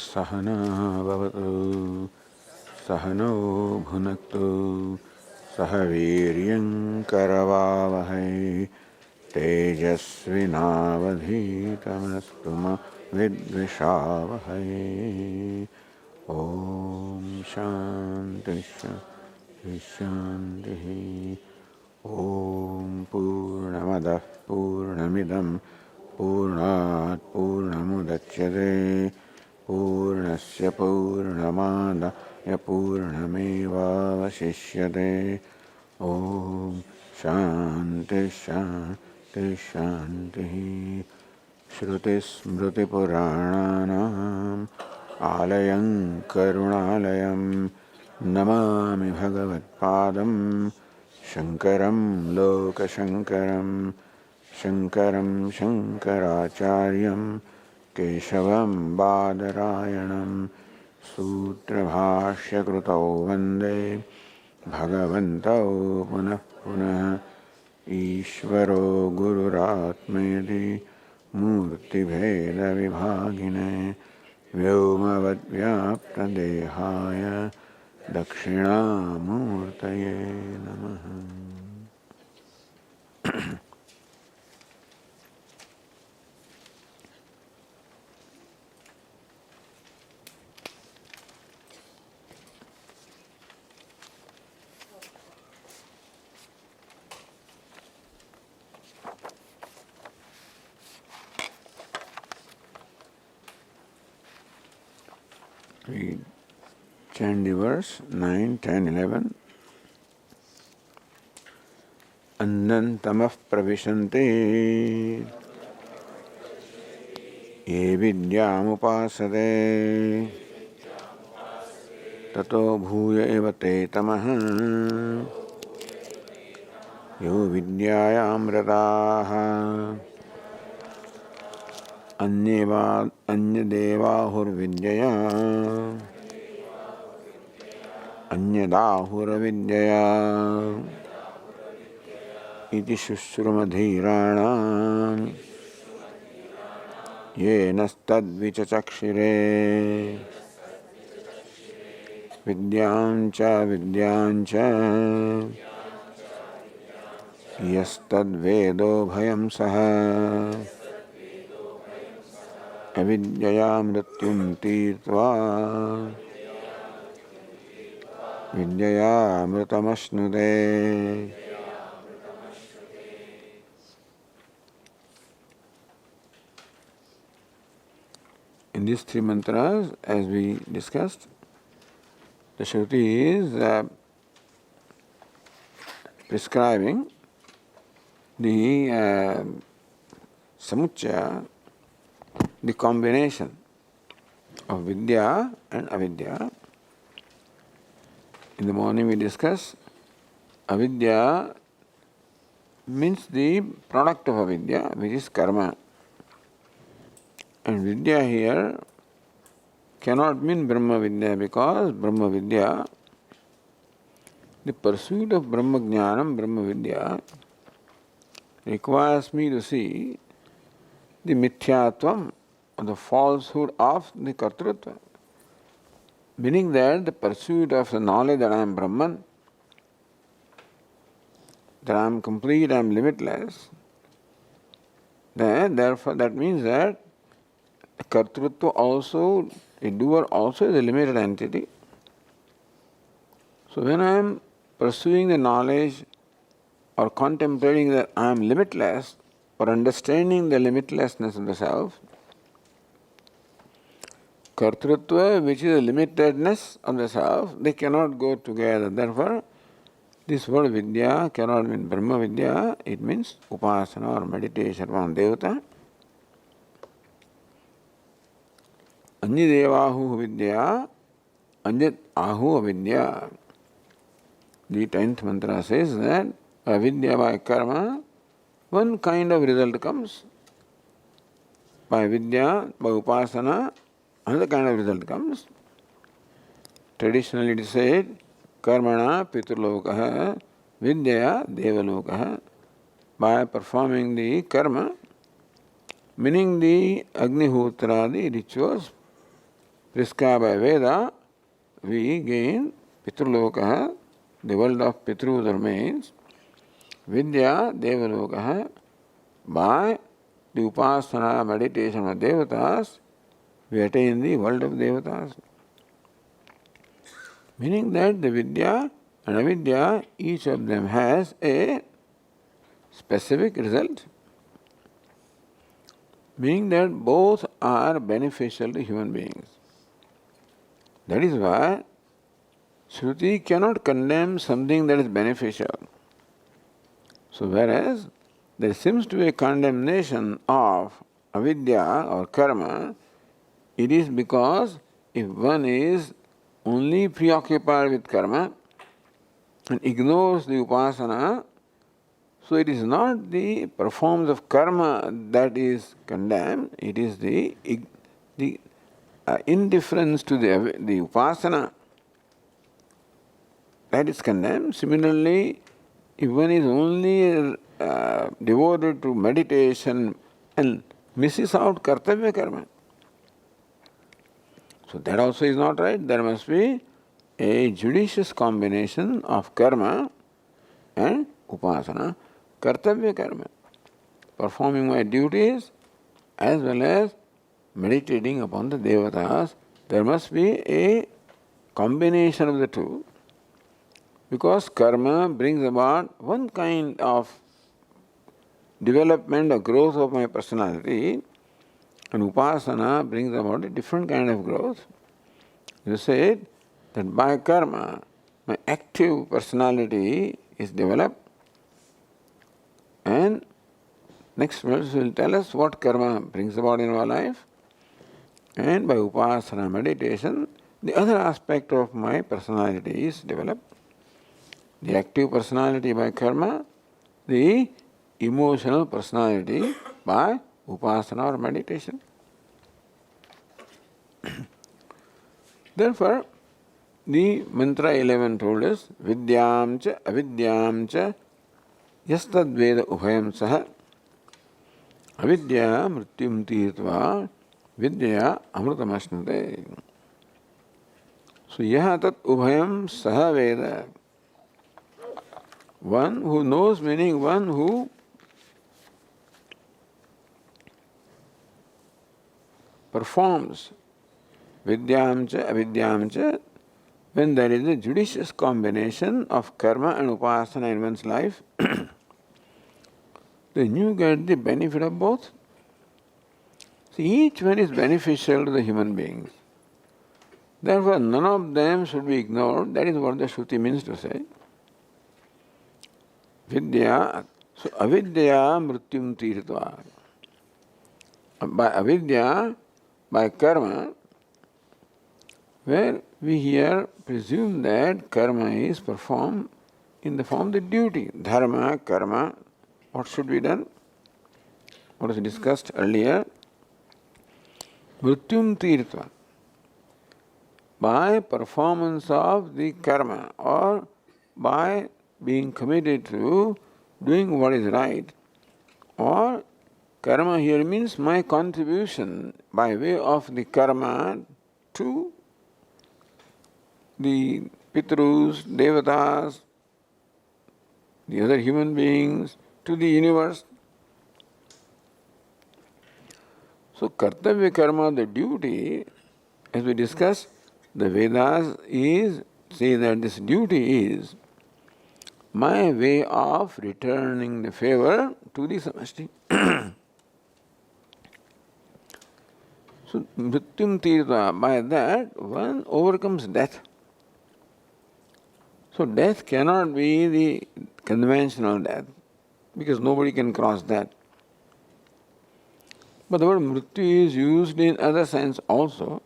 सहना भवतु सहनो भुनक्तु सह वीर्यं करवावहै तेजस्विनावधीतमस्तु मा विद्विषावहै। ओम शांति शांति शांति। ओम पूर्णमदः पूर्णमिदं पूर्णात् पूर्णमुदच्यते पूर्णस्य पूर्णमादाय पूर्णमेवावशिष्यते। ओम शांति शांति शांति। श्रुतिस्मृतिपुराणानाम् आलयं करुणालयं नमामि भगवत्पादं शङ्करं लोकशङ्करं शङ्करं शङ्कराचार्यं केशवं बादरायणं सूत्रभाष्यकृतौ वन्दे भगवन्तौ पुनः पुनः। ईश्वरो गुरुरात्मेति मूर्तिभेदविभागिने व्योमवद्व्याप्तदेहाय दक्षिणामूर्तये नमः। We chant the verse 9, 10, 11. Annantamah pravishanti ye vidyamupasate tato bhuya eva te tamaha yo vidyayamrataha अन्यदेवाहुर्विद्यया अन्यदाहुरविद्यया इति शुश्रुमधीराणाम् येनस्तद्विचचक्षिरे विद्याञ्च यस्तद्वेदो भयं सः अविद्यया मृत्युं तीर्त्वा विद्यया अमृतमश्नुते। In these three mantras, as we discussed, the Shruti is prescribing the samuchaya, the combination of vidya and avidya. In the morning we discussed avidya means the product of avidya, which is karma. And vidya here cannot mean Brahma Vidya, because Brahma Vidya, the pursuit of Brahma Jnanam, Brahma Vidya, requires me to see the mithyatvam, or the falsehood of the kartrutva. Meaning that the pursuit of the knowledge that I am Brahman, that I am complete, I am limitless, then therefore that means that kartrutva also, a doer also is a limited entity. So when I am pursuing the knowledge or contemplating that I am limitless, or understanding the limitlessness of the self, kartrutva, which is the limitedness of the self, they cannot go together. Therefore, this word vidya cannot mean Brahma Vidya, it means upasana or meditation upon Devata. Anyadevahu vidya, anyat ahu avidya. The 10th mantra says that avidya by karma, one kind of result comes. By vidya, by upasana, another kind of result comes. Traditionally it is said, karmana piturlokaha, vidyaya devalokaha. By performing the karma, meaning the Agnihotra, the rituals, prescribed by Veda, we gain Pitrulokaha, the world of Pitru remains, Vidya Devalokaha, by the Upasana meditation of Devatas, we attain the world of Devatas. Meaning that the Vidya and Avidya, each of them has a specific result. Meaning that both are beneficial to human beings. That is why Shruti cannot condemn something that is beneficial. So whereas there seems to be a condemnation of avidya or karma, it is because if one is only preoccupied with karma and ignores the upasana, so it is not the performance of karma that is condemned, it is the indifference to the upasana that is condemned. Similarly, if one is only devoted to meditation and misses out kartavya karma, so that also is not right. There must be a judicious combination of karma and upasana, kartavya karma, performing my duties as well as meditating upon the devatas. There must be a combination of the two, because karma brings about one kind of development or growth of my personality, and upasana brings about a different kind of growth. You said that by karma, my active personality is developed, and next verse will tell us what karma brings about in our life, and by upasana meditation, the other aspect of my personality is developed. The active personality by karma, the emotional personality by upasana or meditation. Therefore, the mantra 11 told us, Vidyam cha avidyam cha yastad veda ubhayam saha avidya mrityum tirtva vidya amrutamasnate. So, yaha tat ubhayam saha veda. One who knows, meaning one who performs vidyam cha avidyam cha, when there is a judicious combination of karma and upasana in one's life, then you get the benefit of both. See, each one is beneficial to the human beings. Therefore, none of them should be ignored. That is what the Shruti means to say. Vidya, so avidya mrityum tirtva. By avidya, by karma, where we here presume that karma is performed in the form of the duty. Dharma, karma, what should be done? What was discussed earlier? Mrityum tirtva. By performance of the karma or by being committed to doing what is right, or karma here means my contribution by way of the karma to the Pitrus, Devatas, the other human beings, to the universe. So kartavya karma, the duty, as we discussed, the Vedas say that this duty is my way of returning the favor to the samashti. So, mrityum tirtva, by that one overcomes death. So, death cannot be the conventional death, because nobody can cross that. But the word mrityu is used in other sense also.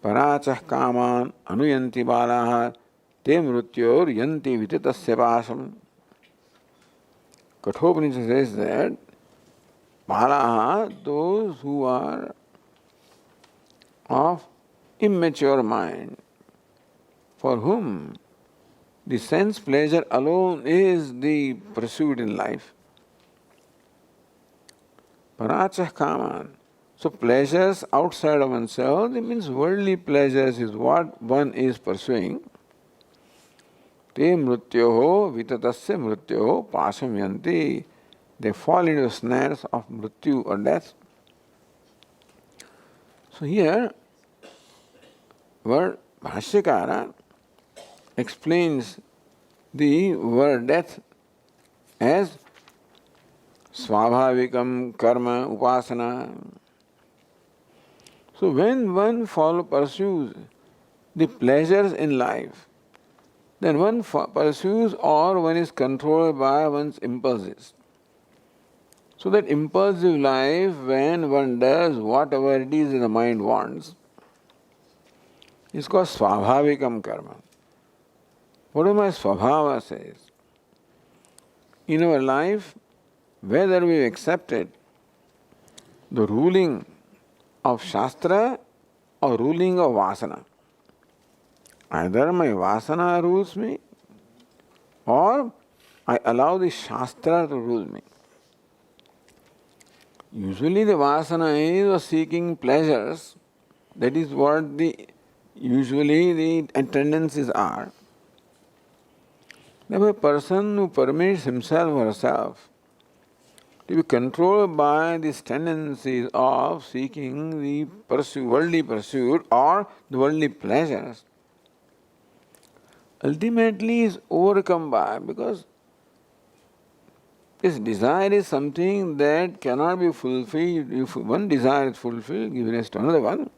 Parachah kaman anuyanti balaha te mrityor yanti viditasya pasam. Kathopanishad says that balaha, those who are of immature mind, for whom the sense pleasure alone is the pursuit in life. Parachah kaman, So pleasures outside of oneself, it means worldly pleasures is what one is pursuing. Te mrutyoho vitatasya mrutyoho pasam yanti. They fall into the snares of mrityu or death. So here, word Bhashyakara explains the word death as swabhavikam karma upasana. So when one pursues the pleasures in life, then one pursues or one is controlled by one's impulses. So that impulsive life, when one does whatever it is the mind wants, is called swabhavikam karma. What my swabhava says? In our life, whether we accepted the ruling of Shastra or ruling of Vasana, either my Vasana rules me or I allow the Shastra to rule me. Usually the Vasana is seeking pleasures. That is what usually the tendencies are. Now a person who permits himself or herself to be controlled by these tendencies of seeking the worldly pursuit or the worldly pleasures, ultimately is overcome by, because this desire is something that cannot be fulfilled. If one desire is fulfilled, give rise to another one.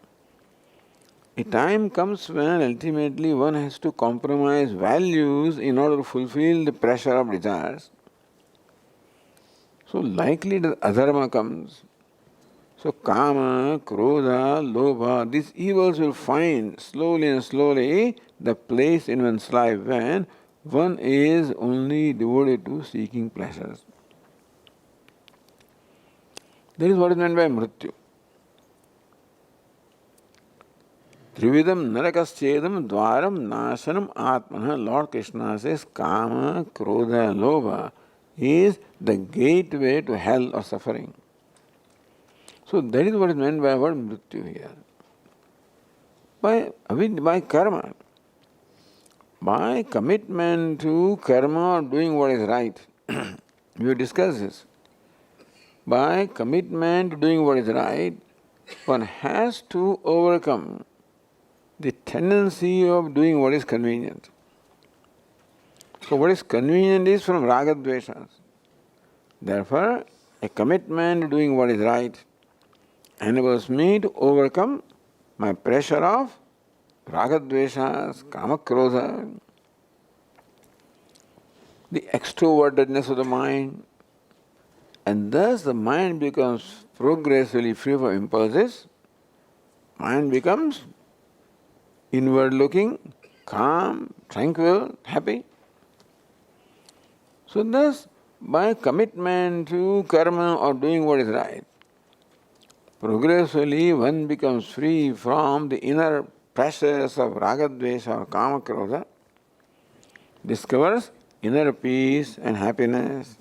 A time comes when ultimately one has to compromise values in order to fulfill the pressure of desires. So likely the adharma comes. So kama, krodha, lobha, these evils will find slowly and slowly the place in one's life when one is only devoted to seeking pleasures. That is what is meant by mrityu. Trividam narakaschedam dvaram nasanam atmana. Lord Krishna says kama, krodha, lobha is the gateway to hell or suffering. So that is what is meant by the word mrityu here. By karma, by commitment to karma or doing what is right. We have discussed this. By commitment to doing what is right, one has to overcome the tendency of doing what is convenient. So what is convenient is from ragadveshas. Therefore, a commitment to doing what is right enables me to overcome my pressure of ragadveshas, kamakrodha, the extrovertedness of the mind, and thus the mind becomes progressively free from impulses. Mind becomes inward looking, calm, tranquil, happy. So thus, by commitment to karma or doing what is right, progressively one becomes free from the inner pressures of ragadvesha or kamakrodha, discovers inner peace and happiness.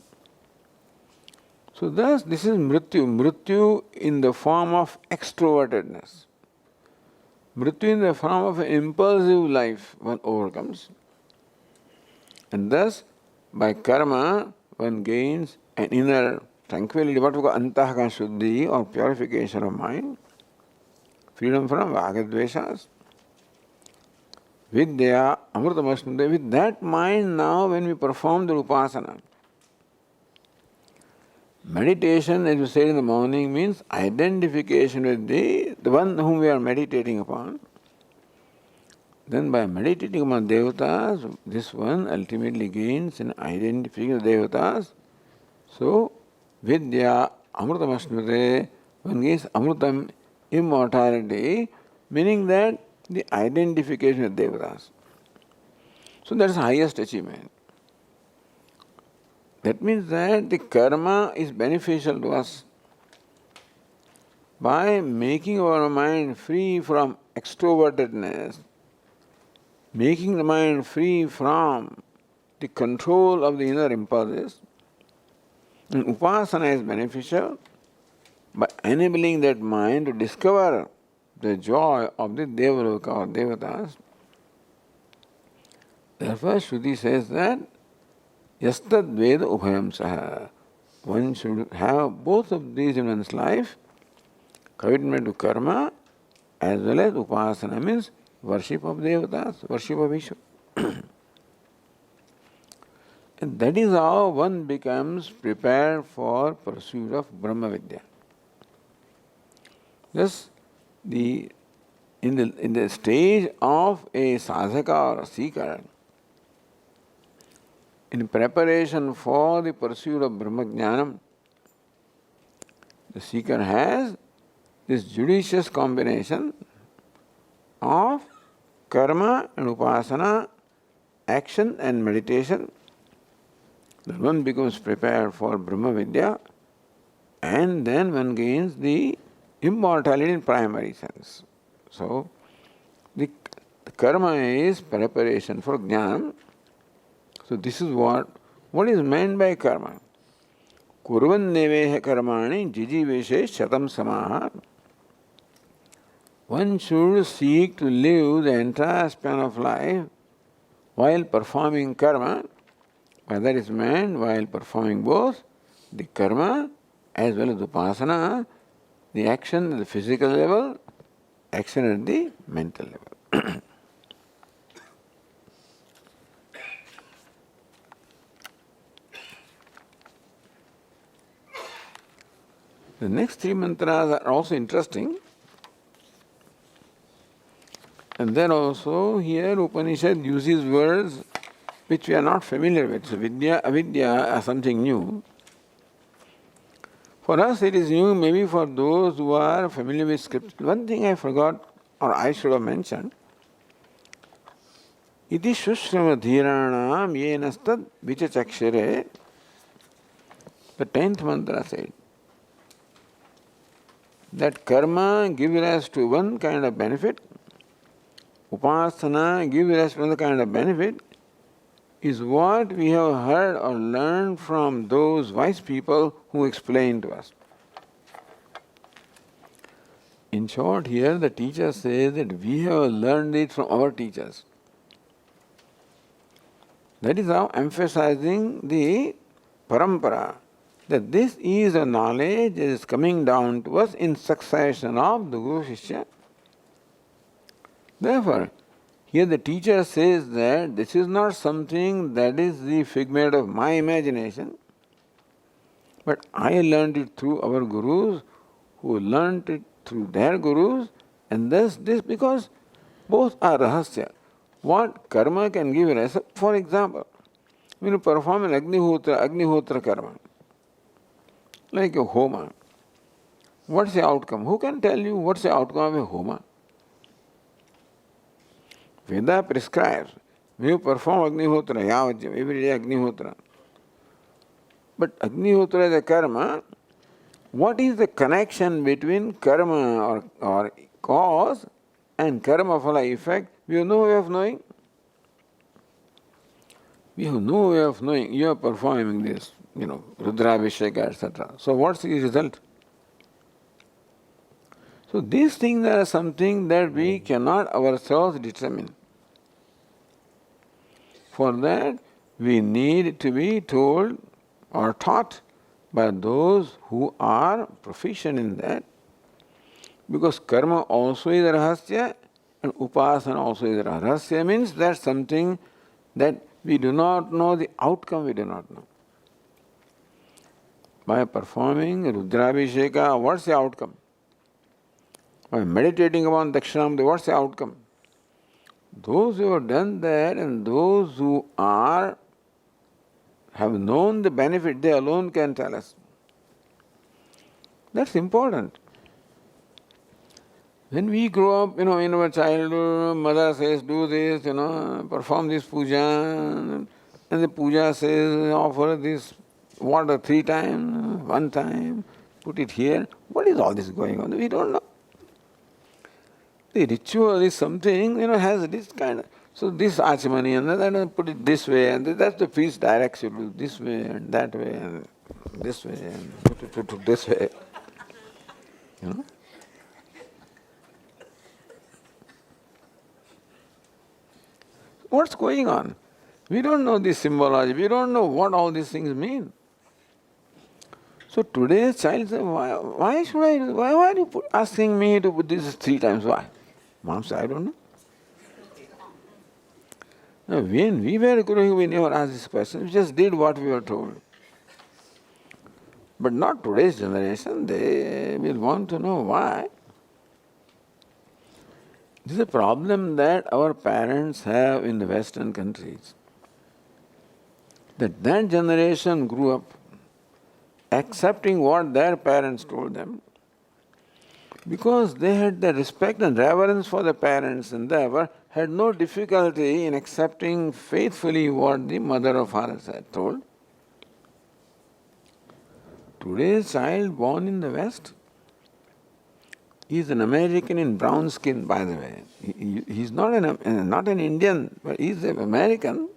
So thus, this is mrityu. Mrityu in the form of extrovertedness. Mrityu in the form of an impulsive life one overcomes. And thus, by karma, one gains an inner tranquility, what we call antahakana shuddhi or purification of mind, freedom from ragadveshas. Vidya amrutamasnute. With that mind now, when we perform the upasana, meditation, as we said in the morning, means identification with the one whom we are meditating upon. Then by meditating upon devatas, this one ultimately gains an identification with devatas. So, vidya amrutamasnute, one gains amrutam, immortality, meaning that the identification with devatas. So that is the highest achievement. That means that the karma is beneficial to us. By making our mind free from extrovertedness, making the mind free from the control of the inner impulses, and upasana is beneficial by enabling that mind to discover the joy of the Devaloka or Devatas. Therefore, Shruti says that Yastad Veda Ubhayam Saha. One should have both of these in one's life, commitment to karma as well as upasana, means worship of Devatas, worship of Ishvara. And that is how one becomes prepared for pursuit of Brahma Vidya. Thus, in the stage of a sadhaka or a seeker, in preparation for the pursuit of Brahma Jnanam, the seeker has this judicious combination of karma and upasana, action and meditation. Then one becomes prepared for Brahma Vidya, and then one gains the immortality in primary sense. So, the karma is preparation for jnana. So this is what is meant by karma. Kurvan neveha karmani jijiveshe shatam samaha. One should seek to live the entire span of life while performing karma. By that is meant while performing both the karma as well as the upasana, the action at the physical level, action at the mental level. The next three mantras are also interesting. And then also here Upanishad uses words which we are not familiar with. So Vidya, Avidya are something new. For us it is new, maybe for those who are familiar with scripture. One thing I forgot, or I should have mentioned, iti shushrama dhiranam yenastad vichachakshare. The 10th mantra said that karma gives rise to one kind of benefit, upasana gives rise to another kind of benefit, is what we have heard or learned from those wise people who explain to us. In short, here the teacher says that we have learned it from our teachers. That is how emphasizing the parampara, that this is a knowledge that is coming down to us in succession of the Guru Shishya. Therefore, here the teacher says that this is not something that is the figment of my imagination, but I learned it through our Gurus, who learned it through their Gurus, and thus this, because both are rahasya. What karma can give rise? For example, when you perform an Agnihotra karma, like a homa, what's the outcome? Who can tell you what's the outcome of a homa? Veda prescribes, when you perform Agnihotra, Yavajyam, every day Agnihotra. But Agnihotra is a karma. What is the connection between karma or cause and karma phala effect? We have no way of knowing. We have no way of knowing. You are performing this, Rudrabhisheka, etc. So what's the result? So these things are something that we cannot ourselves determine. For that, we need to be told or taught by those who are proficient in that. Because karma also is a rahasya and upasana also is a rahasya, means that's something that we do not know, the outcome we do not know. By performing Rudrabhisheka, what's the outcome? By meditating upon Dakshinamurti, what's the outcome? Those who have done that and those who have known the benefit, they alone can tell us. That's important. When we grow up, in our childhood, mother says, do this, perform this puja, and the puja says, offer this water 3 times, 1 time, put it here. What is all this going on? We don't know. The ritual is something, has this kind of, so this achmani and that, put it this way, and that's the priest directs you to this way and that way and this way and this way. You know? What's going on? We don't know the symbology. We don't know what all these things mean. So today's child says, why are you asking me to put this 3 times? Why? Mom said, I don't know. Now, when we were growing, we never asked this question. We just did what we were told. But not today's generation. They will want to know why. This is a problem that our parents have in the Western countries. That generation grew up accepting what their parents told them because they had the respect and reverence for the parents and therefore had no difficulty in accepting faithfully what the mother or father had told. Today's child born in the West is an American in brown skin, by the way. He's not an Indian, but he's an American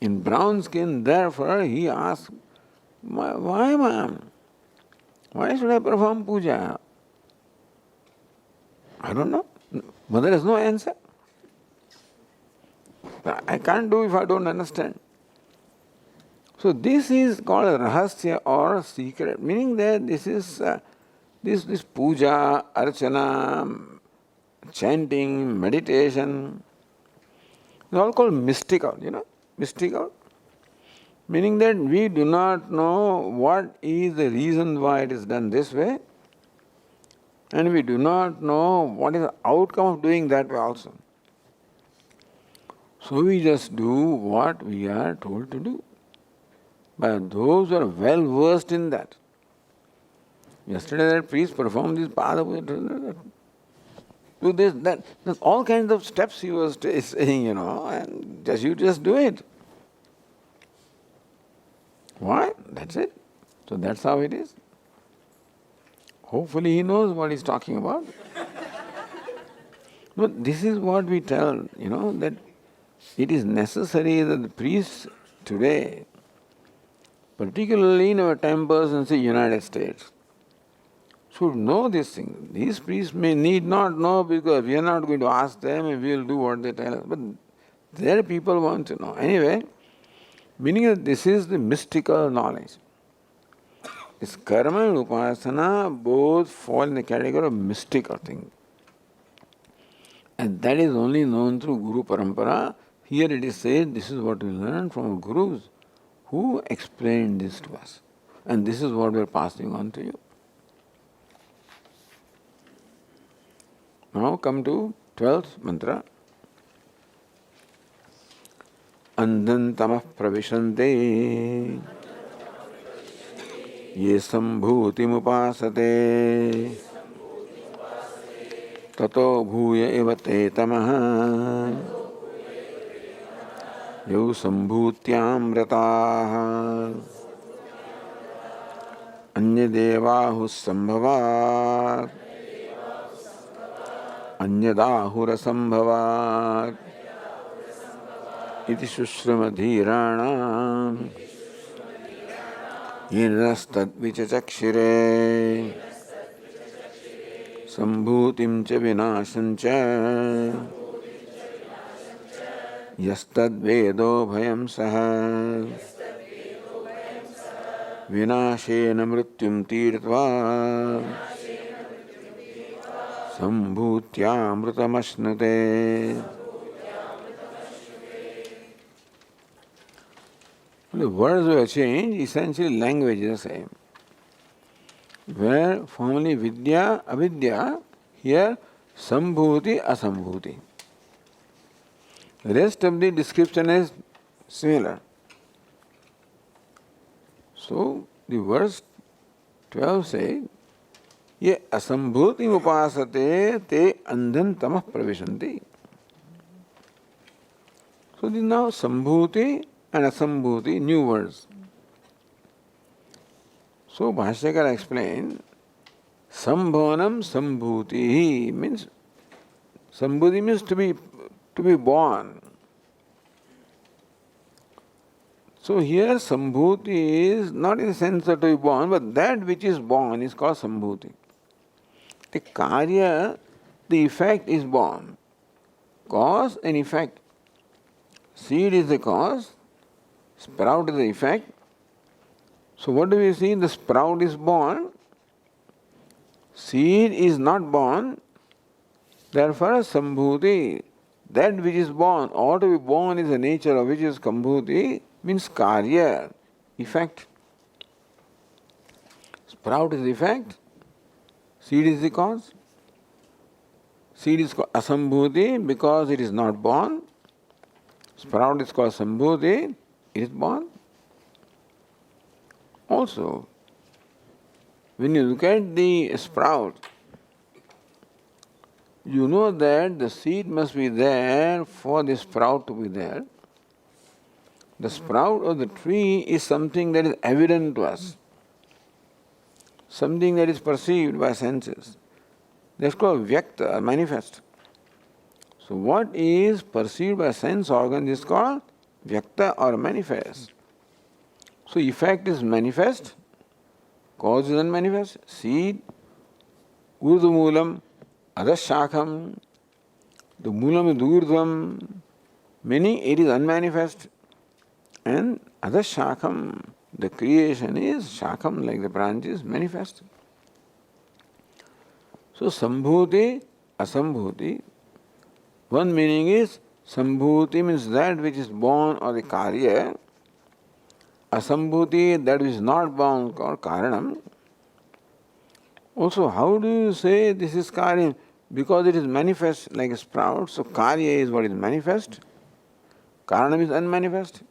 in brown skin. Therefore, he asks, why, ma'am? Why should I perform puja? I don't know. Mother has no answer. I can't do if I don't understand. So this is called rahasya or secret, meaning that this is this puja, archana, chanting, meditation, it's all called mystical, mystical. Meaning that we do not know what is the reason why it is done this way, and we do not know what is the outcome of doing that way also. So we just do what we are told to do by those who are well versed in that. Yesterday that priest performed this pada puja, do this, that. There's all kinds of steps he was saying, and you just do it. Why? That's it. So that's how it is. Hopefully he knows what he's talking about. But this is what we tell, that it is necessary that the priests today, particularly in our temples in the United States, should know this thing. These priests need not know because we are not going to ask them and we will do what they tell us. But their people want to know. Anyway, meaning that this is the mystical knowledge. This karma and upasana both fall in the category of mystical thing. And that is only known through Guru Parampara. Here it is said, this is what we learn from our Gurus who explained this to us. And this is what we are passing on to you. Now come to 12th mantra. Andantamah pravisante ye sambhutimupasate tato bhuya eva te tamaha yau sambhutyam rataha anyadevahus sambhavat anyadahura sambhavat iti sushramadhiranam yirastad vichachakshire sambhutim cha vinashancha yastad vedo bhayam saha vinashena mrityum tirtva sambhutyamritamashnate. The words were changed, essentially language is the same. Where formerly vidya, avidya, here sambhuti, asambhuti. The rest of the description is similar. So the verse 12 says, ye asambhuti upasate te andhan tamah pravishanti. So this is now sambhuti and asambhuti, new words. So Bhashyakara explained, sambhavanam sambhuti means, sambhuti means to be born. So here sambhuti is not in the sense that to be born, but that which is born is called sambhuti. The karya, the effect is born. Cause and effect. Seed is the cause, sprout is the effect. So what do we see? The sprout is born, seed is not born, therefore sambhuti, that which is born, or to be born is the nature of which is kambhuti, means karya, effect. Sprout is the effect, seed is the cause. Seed is called asambhuti because it is not born. Sprout is called sambhuti, it is born. Also, when you look at the sprout, you know that the seed must be there for the sprout to be there. The sprout of the tree is something that is evident to us, something that is perceived by senses. That's called vyakta, manifest. So what is perceived by sense organs is called vyakta or manifest. So effect is manifest, cause is unmanifest. Seed, urdu moolam, adashakam, the moolam is urdhvam, meaning it is unmanifest. And adashakam, the creation is shakam, like the branches, manifest. So sambhuti, asambhuti. One meaning is sambhuti means that which is born or the karya. Asambhuti, that which is not born, called karanam. Also, how do you say this is karya? Because it is manifest like a sprout. So karya is what is manifest. Karanam is unmanifest.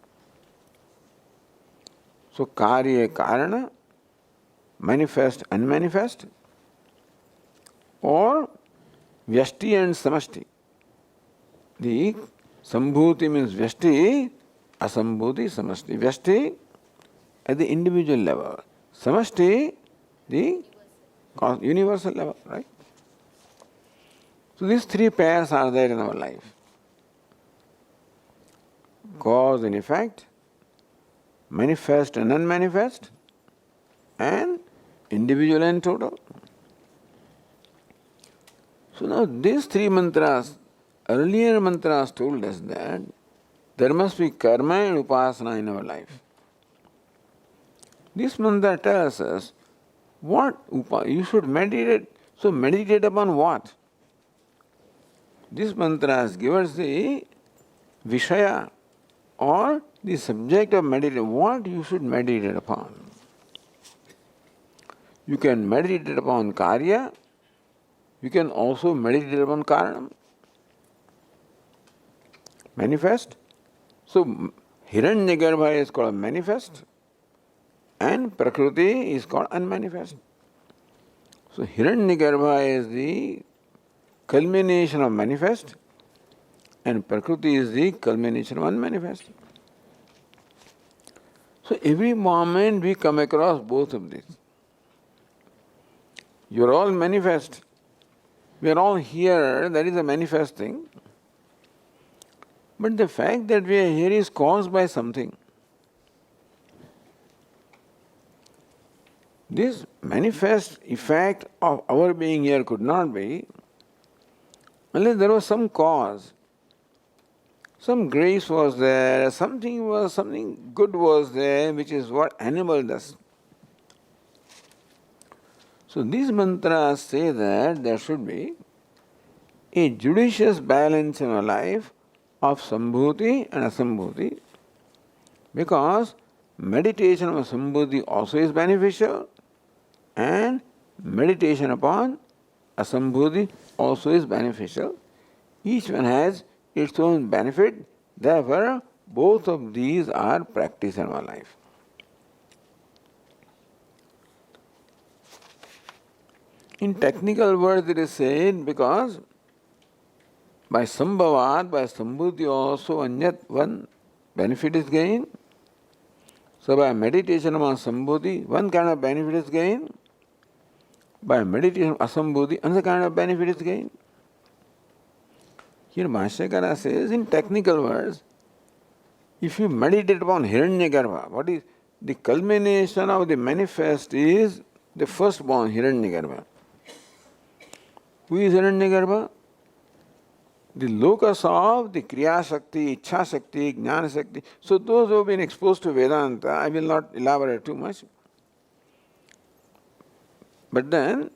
So karya, karana, manifest, unmanifest. Or vyashti and samashti. The sambhuti means vyashti, asambhuti, samashti. Vyashti at the individual level. Samashti, the universal level, right? So these three pairs are there in our life. Cause and effect, manifest and unmanifest, and individual and total. So now these three mantras, earlier mantras told us that there must be karma and upasana in our life. This mantra tells us what you should meditate. So meditate upon what? This mantra gives the vishaya or the subject of meditation, what you should meditate upon. You can meditate upon karya, you can also meditate upon karanam. Manifest. So Hiranyagarbha is called manifest and Prakriti is called unmanifest. So Hiranyagarbha is the culmination of manifest and Prakriti is the culmination of unmanifest. So every moment we come across both of these. You are all manifest. We are all here, that is a manifest thing. But the fact that we are here is caused by something. This manifest effect of our being here could not be unless there was some cause. Some grace was there, something good was there, which is what animal does. So these mantras say that there should be a judicious balance in our life of sambhuti and asambhuti, because meditation on sambhuti also is beneficial and meditation upon asambhuti also is beneficial. Each one has its own benefit, therefore both of these are practiced in our life. In technical words it is said because by sambhavat, by sambhuti also anyat one benefit is gained. So by meditation on sambhuti, one kind of benefit is gained. By meditation on asambhuti, another kind of benefit is gained. Here Bhashyakara says in technical words, if you meditate upon Hiranyagarbha, what is the culmination of the manifest is the firstborn Hiranyagarbha. Who is Hiranyagarbha? The locus of the Kriya Shakti, Ichha Shakti, Jnana Shakti. So those who have been exposed to Vedanta, I will not elaborate too much. But then,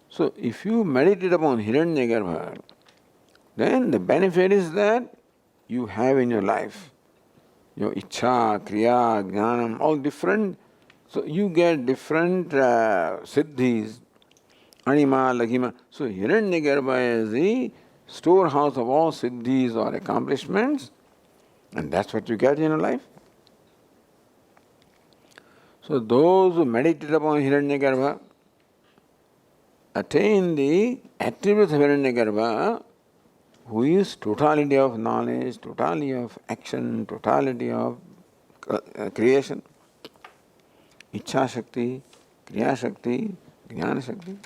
so if you meditate upon Hiranyagarbha, then the benefit is that you have in your life your Ichha, Kriya, Jnanam, all different. So you get different siddhis, Anima, Laghima. So Hiranyagarbha is the storehouse of all siddhis or accomplishments, and that's what you get in your life. So those who meditate upon Hiranyagarbha attain the attributes of Hiranyagarbha, who is totality of knowledge, totality of action, totality of creation. Ichha Shakti, Kriya Shakti, Jnana Shakti.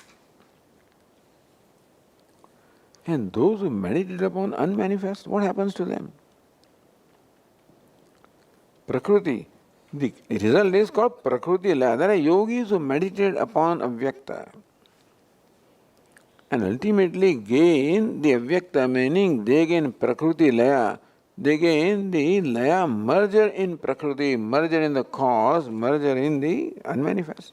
And those who meditate upon unmanifest, what happens to them? Prakriti. The result is called Prakriti Laya. There are yogis who meditate upon Avyakta and ultimately gain the Avyakta, meaning they gain Prakriti Laya. They gain the Laya merger in Prakriti, merger in the cause, merger in the unmanifest.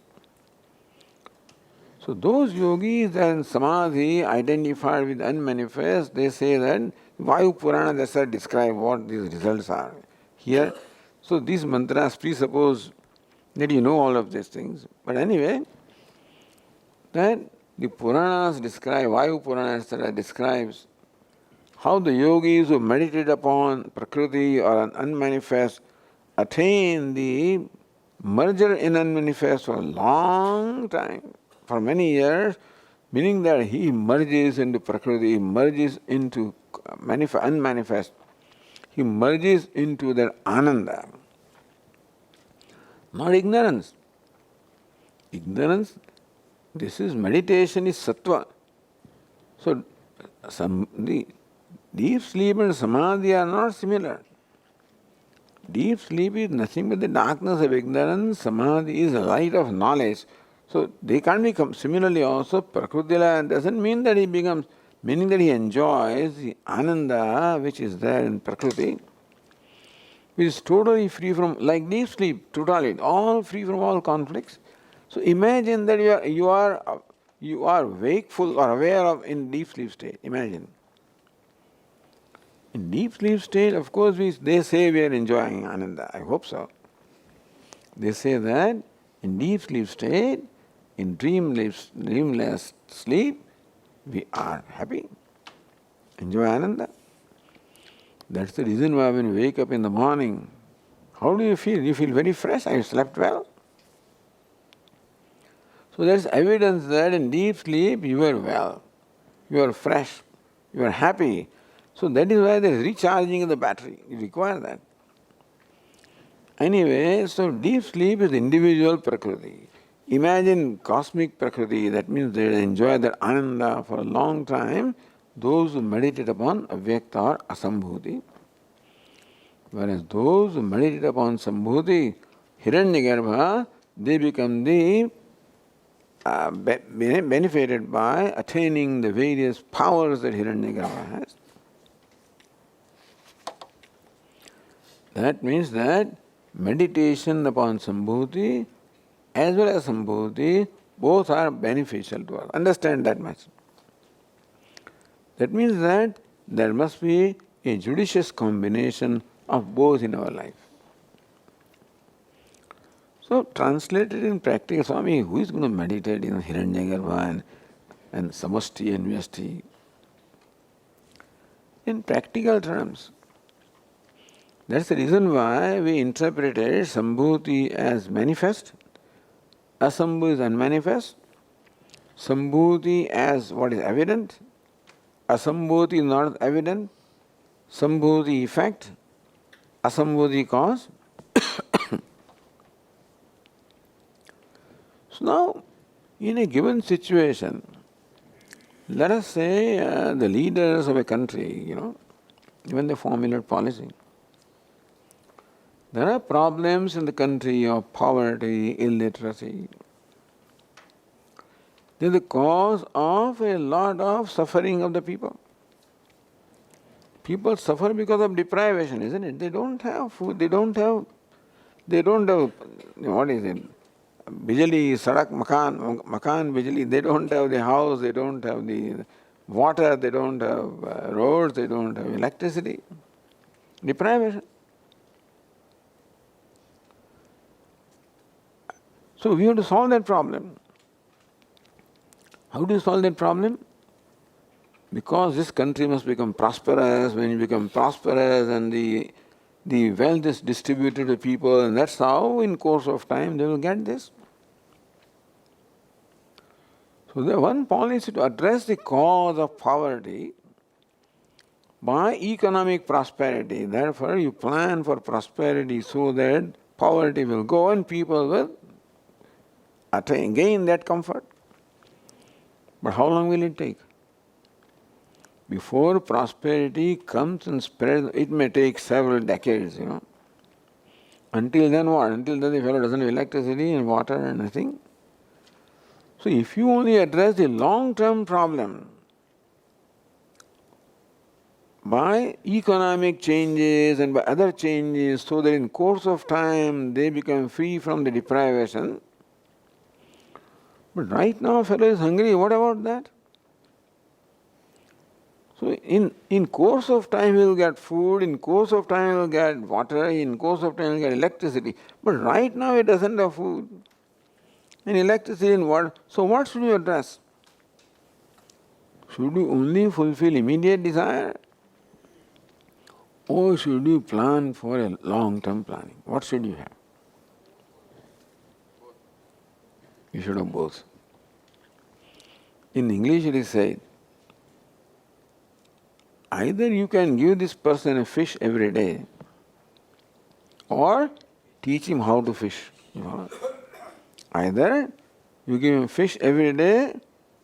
So those yogis and Samadhi identified with unmanifest, they say that Vayu Purana that's describe what these results are. Here, so these mantras presuppose that you know all of these things. But anyway, that the Puranas describe, Vayu Purana etc. describes how the yogis who meditate upon Prakriti or an unmanifest attain the merger in unmanifest for a long time, for many years, meaning that he merges into Prakriti, he merges into unmanifest, he merges into that Ananda. Not ignorance. Ignorance, this is meditation, is Sattva. So, the deep sleep and Samadhi are not similar. Deep sleep is nothing but the darkness of ignorance, Samadhi is the light of knowledge. So, they can't become similarly also. Prakriti Laya doesn't mean that he becomes, meaning that he enjoys the Ananda which is there in Prakriti, which is totally free from, like deep sleep, totally, all free from all conflicts. So imagine that you are wakeful or aware of in deep sleep state. Imagine. In deep sleep state, of course, they say we are enjoying Ananda. I hope so. They say that in deep sleep state, in dreamless sleep, we are happy, enjoy Ananda. That's the reason why when you wake up in the morning, how do you feel? You feel very fresh. I slept well. So there's evidence that in deep sleep you are well, you are fresh, you are happy. So that is why there is recharging of the battery. You require that. Anyway, so deep sleep is individual Prakriti. Imagine cosmic Prakriti, that means they enjoy that Ananda for a long time, those who meditate upon Avyakta or Asambhuti. Whereas those who meditate upon Sambhuti, Hiranyagarbha, they become the benefited by attaining the various powers that Hiranyagarbha has. That means that meditation upon Sambhuti as well as Sambhuti, both are beneficial to us. Understand that much. That means that there must be a judicious combination of both in our life. So, translated in practical, Swami, who is going to meditate in Hiranyagarbha and Samashti and Vyashti? In practical terms, that's the reason why we interpreted Sambhuti as manifest, Asambhu is unmanifest, Sambhuti as what is evident, Asambhuti is not evident, Sambhuti effect, Asambhuti cause. So now, in a given situation, let us say the leaders of a country, even they formulate policy. There are problems in the country of poverty, illiteracy. They are the cause of a lot of suffering of the people. People suffer because of deprivation, isn't it? They don't have food, they don't have, what is it? Bijali, sadak, makan, bijali, they don't have the house, they don't have the water, they don't have roads, they don't have electricity. Deprivation. So we have to solve that problem. How do you solve that problem? Because this country must become prosperous. When you become prosperous and the wealth is distributed to people, and that's how in course of time they will get this. So the one policy to address the cause of poverty by economic prosperity. Therefore you plan for prosperity so that poverty will go and people will gain that comfort. But how long will it take? Before prosperity comes and spreads, it may take several decades, Until then what? Until then the fellow doesn't have electricity and water and nothing. So if you only address the long-term problem by economic changes and by other changes so that in course of time they become free from the deprivation. But right now fellow is hungry, what about that? So in course of time he will get food, in course of time he will get water, in course of time he will get electricity. But right now he doesn't have food and electricity and water. So what should you address? Should you only fulfill immediate desire? Or should you plan for a long-term planning? What should you have? You should have both. In English it is said, either you can give this person a fish every day or teach him how to fish. Either you give him fish every day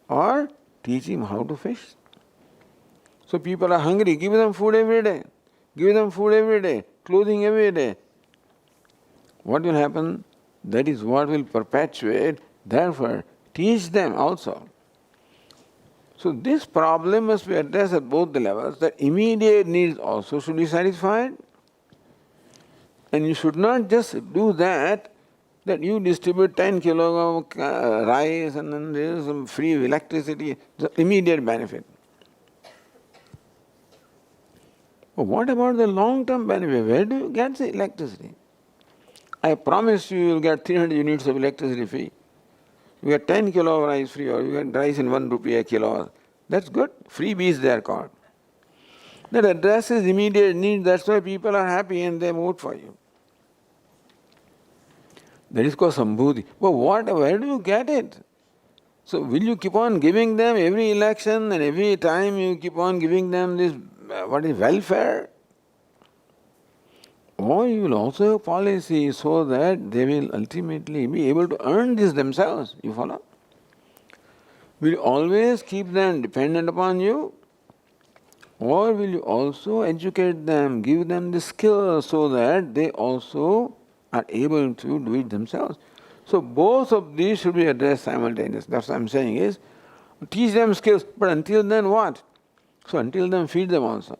or teach him how to fish. So people are hungry, give them food every day. Give them food every day, clothing every day. What will happen? That is what will perpetuate. Therefore, teach them also. So this problem must be addressed at both the levels, that immediate needs also should be satisfied. And you should not just do that you distribute 10 kilos of rice and then there is some free electricity, the immediate benefit. But what about the long-term benefit? Where do you get the electricity? I promise you will get 300 units of electricity free. You get 10 kilo of rice free or you get rice in 1 rupee a kilo. That's good. Freebies they are called. That addresses immediate needs. That's why people are happy and they vote for you. That is called Sambhuti. But where do you get it? So will you keep on giving them every election and every time you keep on giving them this, welfare? Or you will also have policy so that they will ultimately be able to earn this themselves. You follow? Will you always keep them dependent upon you? Or will you also educate them, give them the skills so that they also are able to do it themselves? So both of these should be addressed simultaneously. That's what I'm saying is, teach them skills, but until then what? So until then feed them also.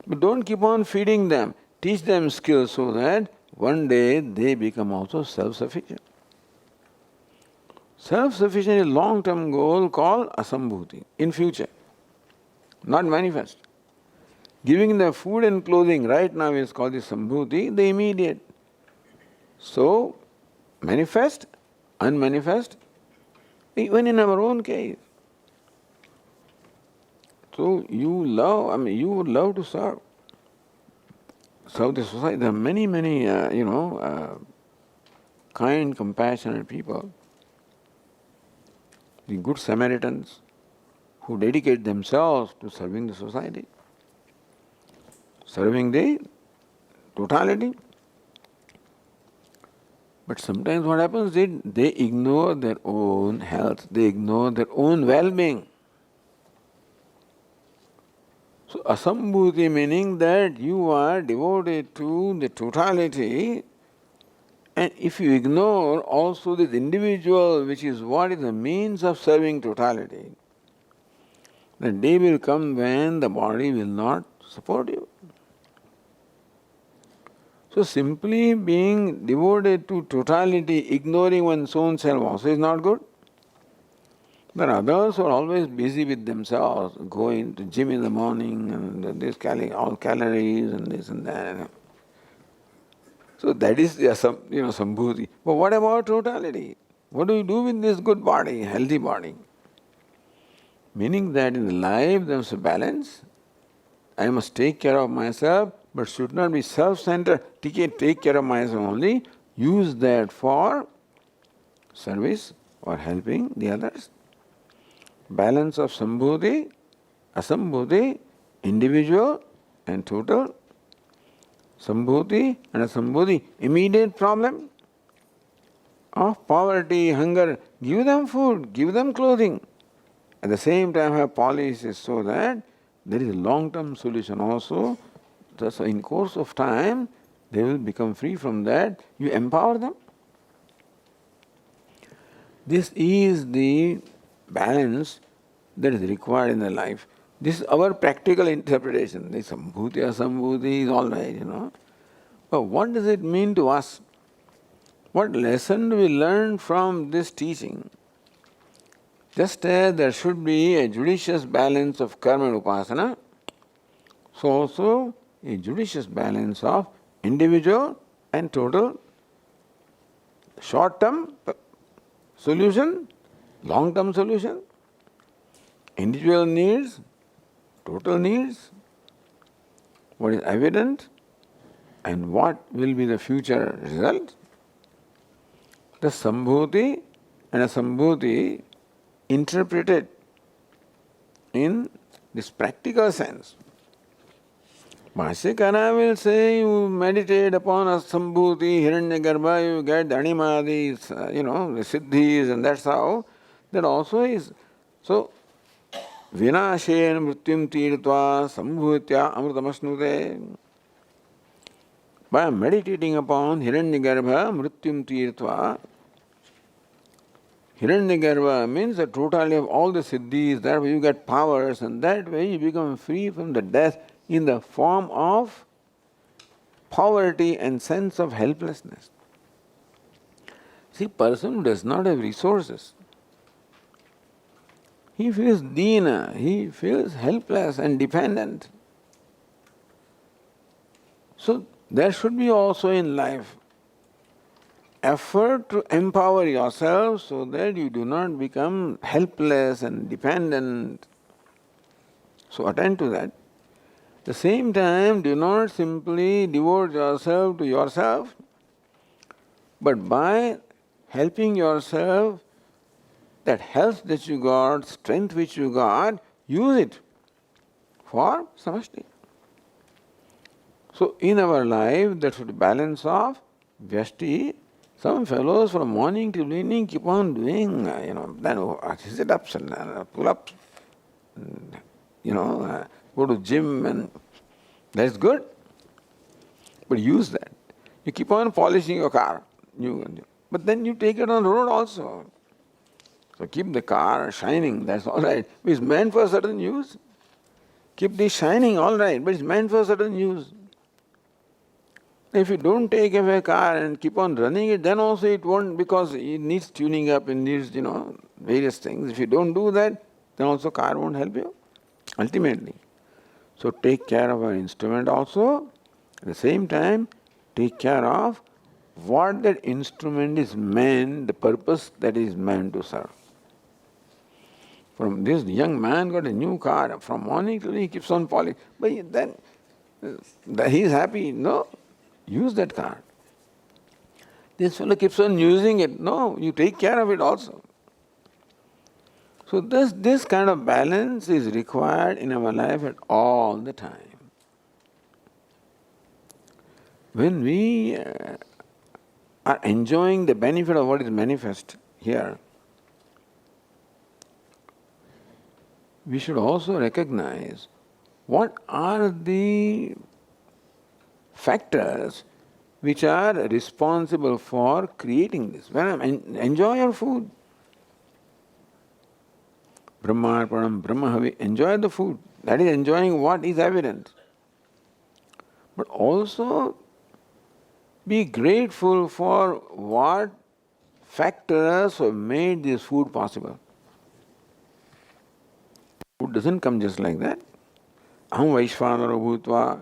But don't keep on feeding them. Teach them skills so that one day they become also self-sufficient. Self-sufficient is a long-term goal called asambhuti, in future, not manifest. Giving them food and clothing right now is called the sambhuti, the immediate. So, manifest, unmanifest, even in our own case. So you would love to serve the society. There are many, kind, compassionate people, the good Samaritans, who dedicate themselves to serving the society, serving the totality. But sometimes what happens is they ignore their own health, they ignore their own well-being. So asambhuti meaning that you are devoted to the totality And if you ignore also this individual, which is what is the means of serving totality, the day will come when the body will not support you. So simply being devoted to totality, ignoring one's own self also is not good. There are others who are always busy with themselves, going to gym in the morning and this all calories and this and that. So that is the sambhuti. But what about totality? What do you do with this good body, healthy body? Meaning that in life there is a balance. I must take care of myself, but should not be self-centered. Take care of myself only. Use that for service or helping the others. Balance of sambhuti, asambhuti, individual and total. Sambhuti and asambhuti, immediate problem of poverty, hunger. Give them food, give them clothing. At the same time have policies so that there is a long-term solution also. Thus in course of time they will become free from that. You empower them. This is the balance that is required in the life. This is our practical interpretation. The sambhuti, asambhuti is all right, But what does it mean to us? What lesson do we learn from this teaching? Just as there should be a judicious balance of karma and upasana, so also a judicious balance of individual and total, short-term solution, long-term solution, individual needs, total needs, what is evident and what will be the future result. The sambhuti and asambhuti interpreted in this practical sense. Bhashyakara will say you meditate upon asambhuti, hiranyagarbha, you get the animadis, the siddhis, and that's how. That also is. So, vinashena mrityum tirtva sambhutya amrutamasnute. By meditating upon hiranyagarbha, mrityum tirtva, hiranyagarbha means the totality of all the siddhis, that way you get powers, and that way you become free from the death in the form of poverty and sense of helplessness. See, person who does not have resources, he feels dina, he feels helpless and dependent. So there should be also in life effort to empower yourself so that you do not become helpless and dependent. So attend to that. At the same time, do not simply devote yourself to yourself, but by helping yourself, that health that you got, strength which you got, use it for samashti. So in our life, there should be balance of vyashti. Some fellows from morning till evening keep on doing, then sit-ups and pull-ups, go to gym, and that's good. But use that. You keep on polishing your car, but then you take it on the road also. So keep the car shining, that's all right. It's meant for certain use. Keep this shining, all right, but it's meant for certain use. If you don't take away a car and keep on running it, then also it won't, because it needs tuning up, it needs, various things. If you don't do that, then also car won't help you, ultimately. So take care of our instrument also. At the same time, take care of what that instrument is meant, the purpose that is meant to serve. From this young man got a new car, from morning till he keeps on polishing. But then he is happy, no? Use that car. This fellow keeps on using it. No, you take care of it also. So this kind of balance is required in our life at all the time. When we are enjoying the benefit of what is manifest here, we should also recognize what are the factors which are responsible for creating this. Enjoy your food. Brahmarpanam, Brahmahavi, enjoy the food. That is enjoying what is evident. But also be grateful for what factors have made this food possible. Food doesn't come just like that. Aham Vaishvanaro Bhutva.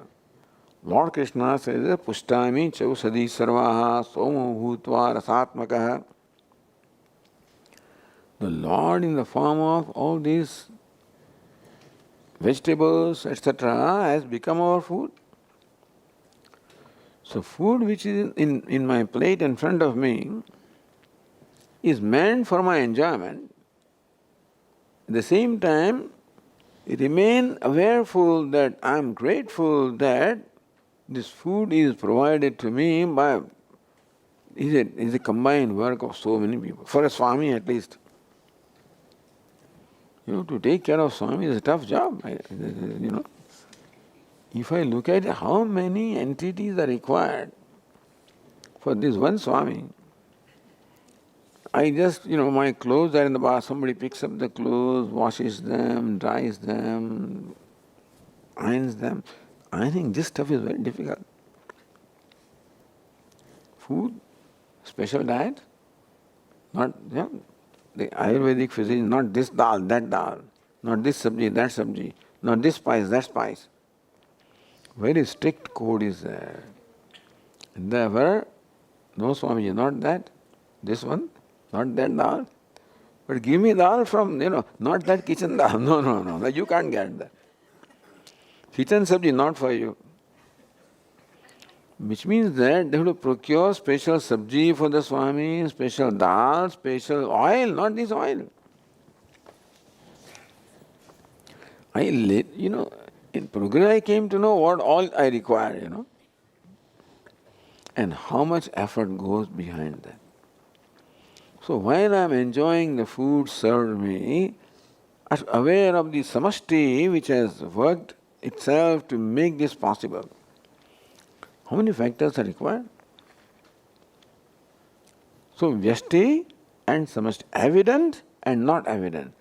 Lord Krishna says, Pushtami Chausadi Sarvaha Somo Bhutva Rasatmakaha. The Lord in the form of all these vegetables, etc., has become our food. So food which is in my plate in front of me is meant for my enjoyment. At the same time, remain awareful that I am grateful that this food is provided to me by is a combined work of so many people. For a Swami at least. To take care of Swami is a tough job. If I look at how many entities are required for this one Swami, I just, my clothes are in the bath, somebody picks up the clothes, washes them, dries them, irons them. I think this stuff is very difficult. Food, special diet, not, the Ayurvedic physician, not this dal, that dal, not this sabji, that sabji, not this spice, that spice. Very strict code is there. And therefore, no Swamiji, not that, this one, not that dal, but give me dal from, not that kitchen dal. No, you can't get that. Kitchen sabji not for you. Which means that they have to procure special sabji for the Swami, special dal, special oil, not this oil. In progress I came to know what all I require, and how much effort goes behind that. So while I am enjoying the food served me, I am aware of the samashti which has worked itself to make this possible. How many factors are required? So vyashti and samashti, evident and not evident.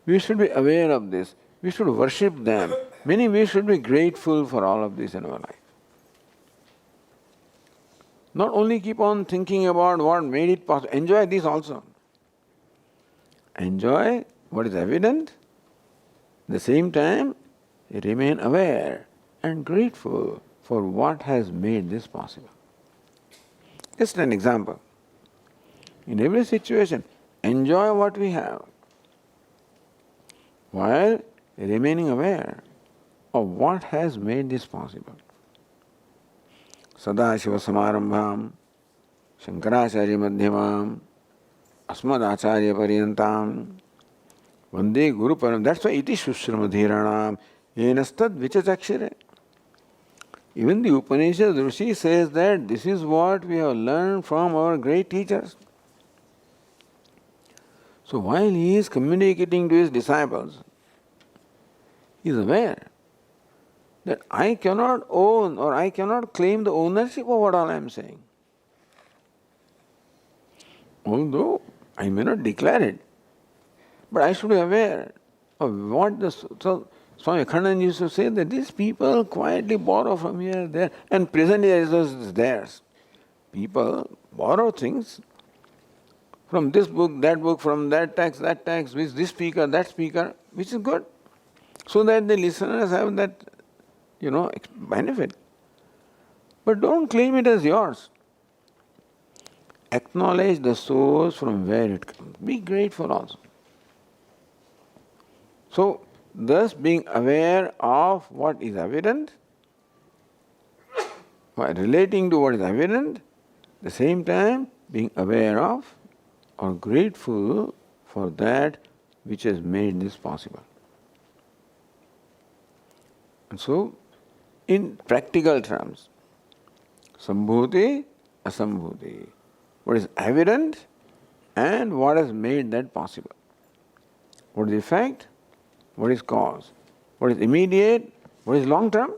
We should be aware of this. We should worship them. Meaning we should be grateful for all of this in our life. Not only keep on thinking about what made it possible, enjoy this also. Enjoy what is evident. At the same time, remain aware and grateful for what has made this possible. Just an example. In every situation, enjoy what we have while remaining aware of what has made this possible. Sadashivasamarambham, Shankaracharya Madhyamam, Asmadacharya Paryantam, Vande Guru Param. That's why it is Shushramadhiranam, Yenastad Vichachakshire. Even the Upanishad Rishi says that this is what we have learned from our great teachers. So while he is communicating to his disciples, he is aware that I cannot own or I cannot claim the ownership of what all I am saying. Although I may not declare it, but I should be aware of what the... So Swami Khandan used to say that these people quietly borrow from here, there, and presently it is theirs. People borrow things from this book, from that text, with this speaker, that speaker, which is good, so that the listeners have that, benefit. But don't claim it as yours. Acknowledge the source from where it comes. Be grateful also. So, thus being aware of what is evident, while relating to what is evident, at the same time being aware of or grateful for that which has made this possible. And so, in practical terms, sambhuti, asambhuti, what is evident and what has made that possible. What is effect? What is cause? What is immediate? What is long term?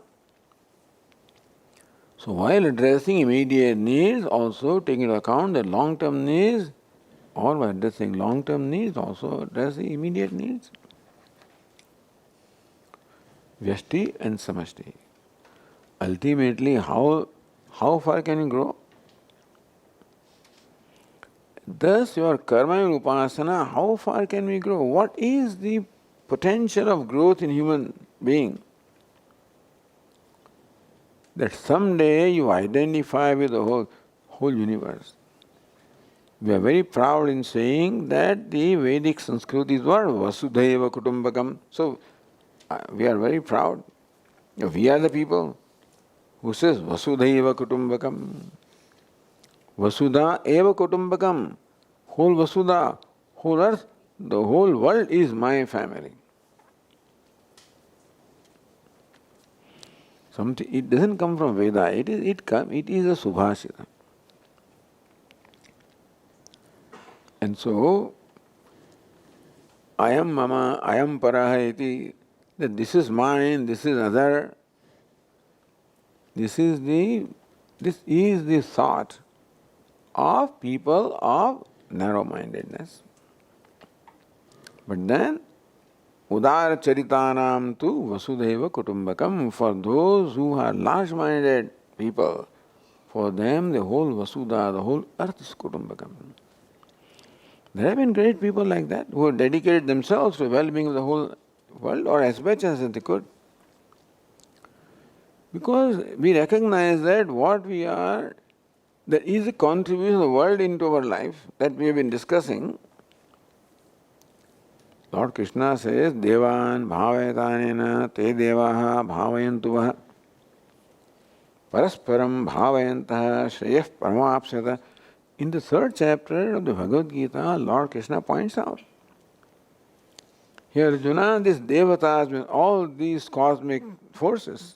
So while addressing immediate needs, also take into account the long-term needs, or by addressing long-term needs, also address the immediate needs. Vyashti and Samashti. Ultimately, how far can you grow? Thus, your karma and upasana, how far can we grow? What is the potential of growth in human being? That someday you identify with the whole universe. We are very proud in saying that the Vedic Sanskriti's word Vasudhaiva Kutumbakam. So we are very proud. We are the people who says Vasudhaiva Kutumbakam. Vasudha eva Kutumbakam. Whole Vasudha, whole earth, the whole world is my family. It doesn't come from Veda, it is a Subhashita. And so, I am mama, I am paraha iti, that this is mine, this is other. This is the thought of people of narrow-mindedness. But then, Udara Charitanam tu Vasudhaiva Kutumbakam, for those who are large-minded people, for them the whole Vasudha, the whole earth is Kutumbakam. There have been great people like that who have dedicated themselves to the well-being of the whole world, or as much as they could. Because we recognize that what we are, there is a contribution of the world into our life that we have been discussing. Lord Krishna says, Devan bhavayatanena te devaha bhavayantuvaha parasparam bhavayantaha shreyah paramapsyata. In the third chapter of the Bhagavad Gita, Lord Krishna points out. Here, Arjuna, these devatas means all these cosmic forces.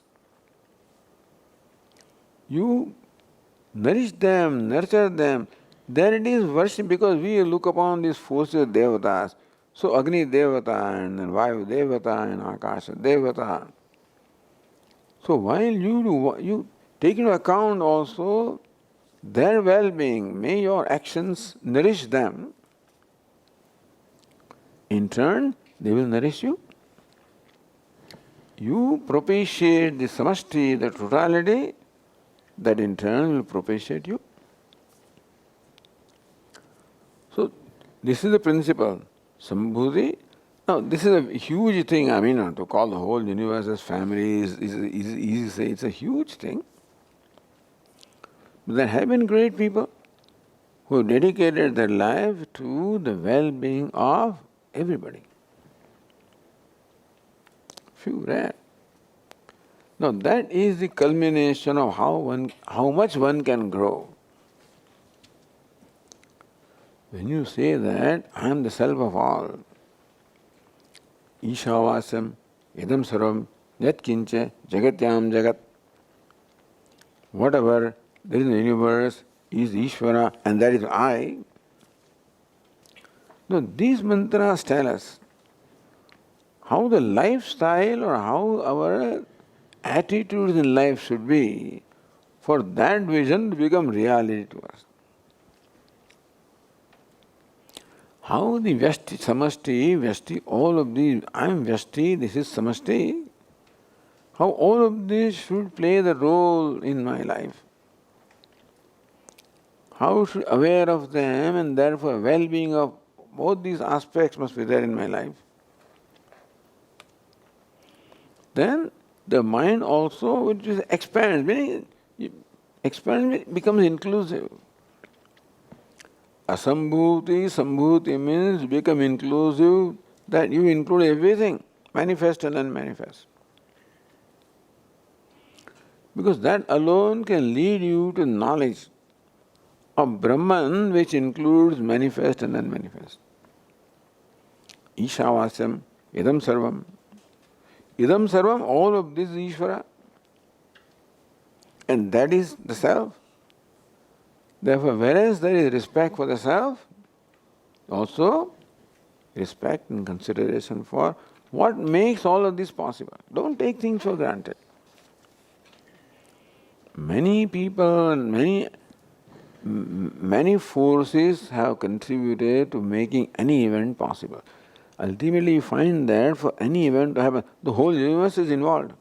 You nourish them, nurture them. Then it is worship, because we look upon these forces devatas. So Agni Devata and Vayu Devata and Akasha Devata. So while you take into account also their well-being, may your actions nourish them. In turn, they will nourish you. You propitiate the samashti, the totality, that in turn will propitiate you. So this is the principle. Sambhuti. Now this is a huge thing. To call the whole universe as family is easy to say. It's a huge thing. But there have been great people who have dedicated their life to the well-being of everybody. Few rare. Now that is the culmination of how much one can grow. When you say that I am the self of all, Ishavasyopanishad idam sarvam yat kinche jagatyam jagat, whatever there is in the universe is Ishvara, and that is I. Now these mantras tell us how the lifestyle or how our attitudes in life should be for that vision to become reality to us. How the Vyashti, Samashti, Vyashti, all of these, I am Vyashti, this is Samashti, how all of this should play the role in my life. How should be aware of them, and therefore well-being of both these aspects must be there in my life. Then the mind also, which is expands, meaning expands becomes inclusive. Asambhuti, sambhuti means become inclusive, that you include everything, manifest and unmanifest. Because that alone can lead you to knowledge of Brahman, which includes manifest and unmanifest. Ishavasyam, idam sarvam. Idam sarvam, all of this is Ishvara. And that is the self. Therefore, whereas there is respect for the self, also respect and consideration for what makes all of this possible. Don't take things for granted. Many people and many forces have contributed to making any event possible. Ultimately, you find that for any event to happen, the whole universe is involved.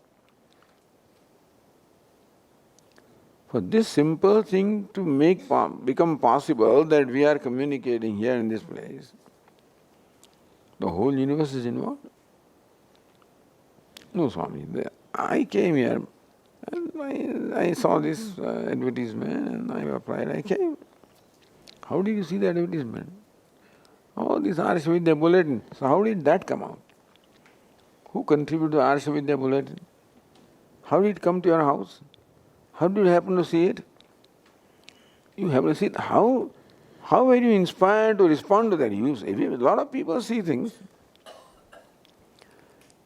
For this simple thing to become possible, that we are communicating here in this place, the whole universe is involved. No, Swami, I came here and I saw this advertisement and I applied, I came. How did you see the advertisement? Oh, this Ishavasyopanishad bulletin. So how did that come out? Who contributed to Ishavasyopanishad bulletin? How did it come to your house? How did you happen to see it? You happen to see it. How were you inspired to respond to that? A lot of people see things.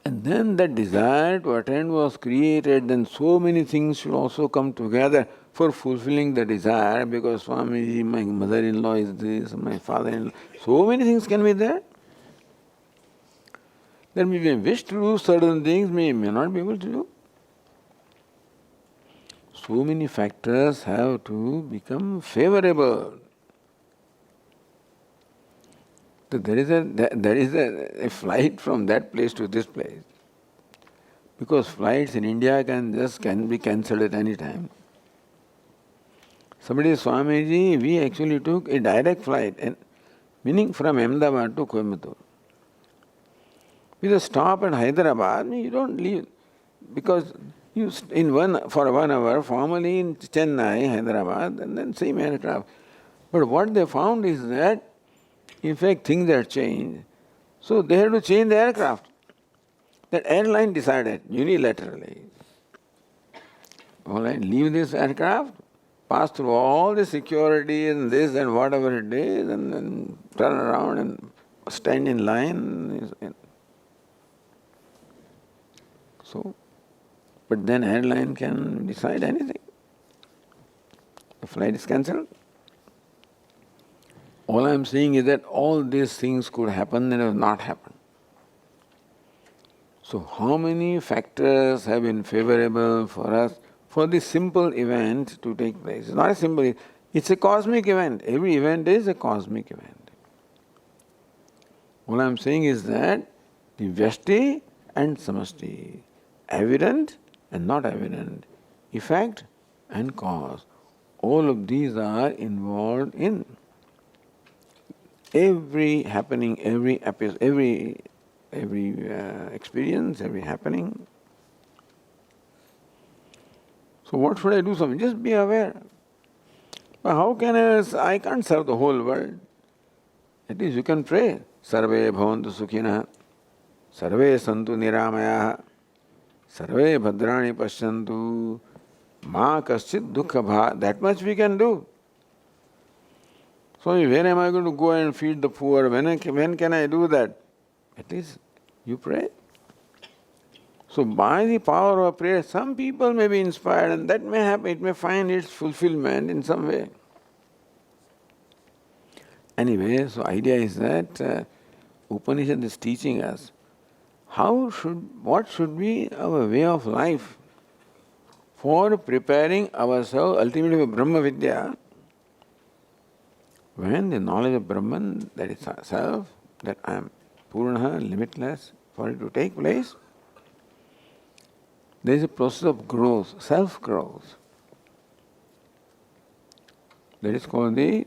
And then that desire to attend was created, then so many things should also come together for fulfilling the desire, because Swamiji, my mother-in-law is this, my father-in-law, so many things can be there. Then we may wish to do certain things, may not be able to do. So many factors have to become favorable. So there is a flight from that place to this place. Because flights in India can be cancelled at any time. Somebody said, Swamiji, we actually took a direct flight, meaning from Ahmedabad to Coimbatore. With a stop at Hyderabad, you don't leave, because for 1 hour, formally in Chennai, Hyderabad, and then same aircraft. But what they found is that, in fact, things had changed. So they had to change the aircraft. That airline decided unilaterally, all right, leave this aircraft, pass through all the security and this and whatever it is, and then turn around and stand in line. So, but then airline can decide anything. The flight is cancelled. All I am saying is that all these things could happen and have not happened. So how many factors have been favorable for us for this simple event to take place? It's not a simple, it's a cosmic event. Every event is a cosmic event. All I am saying is that the Vyashti and Samashti, evident and not evident, effect and cause, all of these are involved in every happening, every experience, every happening. So what should I do? Something? Just be aware. But how can I can't serve the whole world. At least you can pray. Sarve bhavantu sukhina, sarve santu niramaya, sarve bhadrani pashyantu, ma kaschit dukkha bha. That much we can do. So where am I going to go and feed the poor? When can I do that? At least you pray. So by the power of prayer, some people may be inspired and that may happen, it may find its fulfillment in some way. Anyway, so idea is that Upanishad is teaching us what should be our way of life for preparing ourselves ultimately for Brahma Vidya. When the knowledge of Brahman, that is self, that I am Purna, limitless, for it to take place, there is a process of growth, self-growth. That is called the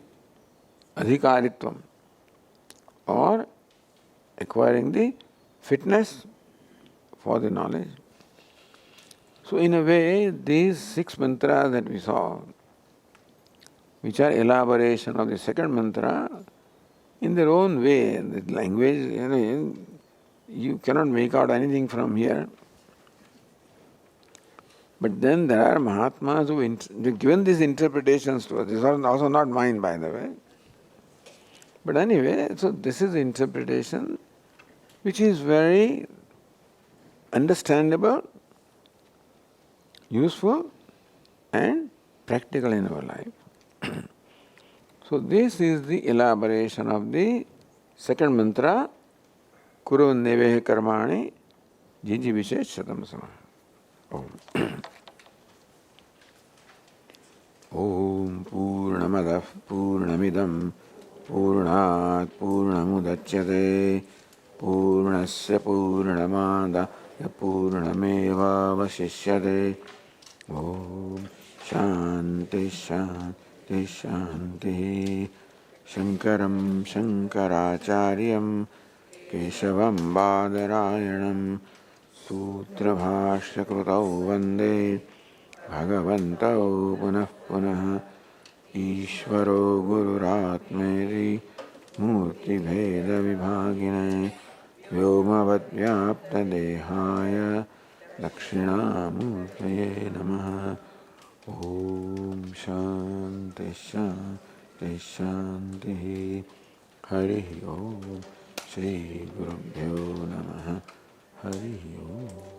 adhikaritvam, or acquiring the fitness for the knowledge. So in a way, these 6 mantras that we saw, which are elaboration of the second mantra, in their own way, the language, you cannot make out anything from here. But then there are Mahatmas who have given these interpretations to us. These are also not mine, by the way. But anyway, so this is the interpretation which is very understandable, useful, and practical in our life. So this is the elaboration of the second mantra, Kurunnevehe karmani jiji vishesh shatam sama. Om Purnamadah Purnamidam Purnat Purnamudachyate Purnasya Purnamada Purnameva Vasishyate. Om Shanti Shanti Shanti. Shankaram Shankaracharyam Keshavam Badarayanam Sutrabhashyakritau Vande Bhagavantau Punah Punah. Ishvaro Gururatmeri Murti Bheda Vibhagine Vyomavad Vyapta Dehaya Dakshinamurtaye Namaha. Om Shanti Shanti Shanti. Hari Om. Shri Gurubhyo Namaha. Hari Om.